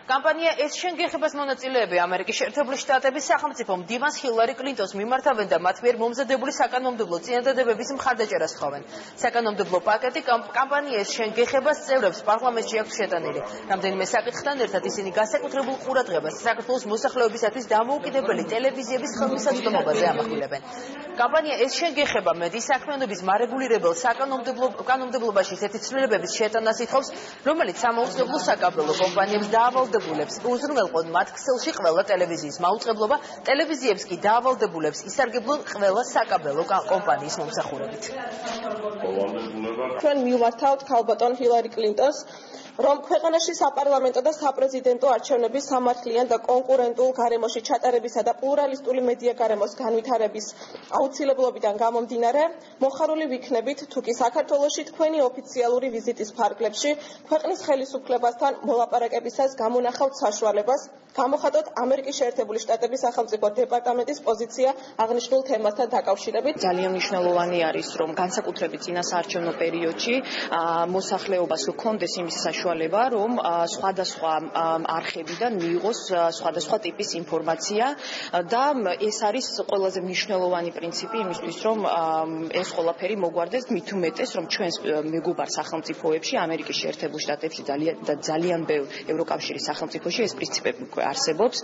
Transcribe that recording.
კამპანია ეს შენ გეხებას მონაწილეები ამერიკის შეერთებული შტატების სახელმწიფო მდივანს ჰილარი კლინტონს მიმართავენ და მათ მიერ მომზადებული საკანონმდებლო წინადადებების მხარდაჭერას თხოვენ. საკანონმდებლო პაკეტი კამპანია ეს შენ გეხებას წევრებს პარლამენტში აქვს შეტანილი. რამდენიმე საკითხთან ერთად ისინი განსაკუთრებულ ყურადღებას საქართველოს მოსახლეობისათვის დამოუკიდებელი ტელევიზიების ხელმისაწვდომობაზე ამახვილებენ. კამპანია ეს შენ გეხება მედის საქმიანობის მარეგულირებელ საკანონმდებლობაში ისეთი ცვლილებების შეტანას ითხოვს, რომელიც სამაუწყებლო საკაბელო კომპანიებს დაავალდებულებს უზრუნველყონ მათ ქსელში ყველა ტელევიზიის მაუწყებლობა, ტელევიზიებს კი დაავალდებულებს ისარგებლონ ყველა საკაბელო კომპანიის მომსახურებით. ჩვენ მივმართავთ ქალბატონ ჰილარი კლინტონს, რომ ქვეყანაში საპარლამენტო და საპრეზიდენტო არჩევნების სამართლიან და კონკურენტულ გარემოში ჩატარებისა და პლურალისტური მედია გარემოს განვითარების აუცილებლობიდან გამომდინარე, მოხარული ვიქნებით, თუ კი საქართველოში თქვენი ოფიციალური ვიზიტის ფარგლებში ქვეყნის ხელისუფლებასთან მოლაპარაკებისას გამონახავთ საშუალებას, გამოხატოთ ამერიკის შეერთებული შტატების სახელმწიფო დეპარტამენტის პოზიცია აღნიშნულ თემასთან დაკავშირებით. ძალიან მნიშვნელოვანი არის, რომ განსაკუთრებით წინასაარჩევნო პერიოდში მოსახლეობას ჰქონდეს იმის საშუალება, რომ სხვადასხვა არხებიდან მიიღოს სხვადასხვა ტიპის ინფორმაცია და ეს არის ყველაზე მნიშვნელოვანი პრინციპი იმისთვის, რომ ეს ყველაფერი მოგვარდეს, მით უმეტეს, რომ ჩვენს მეგობარ სახელმწიფოებში, ამერიკის შეერთებულ შტატებში და ძალიან ბევრ ევროკავშირის სახელმწიფოში ეს პრინციპები არსებობს.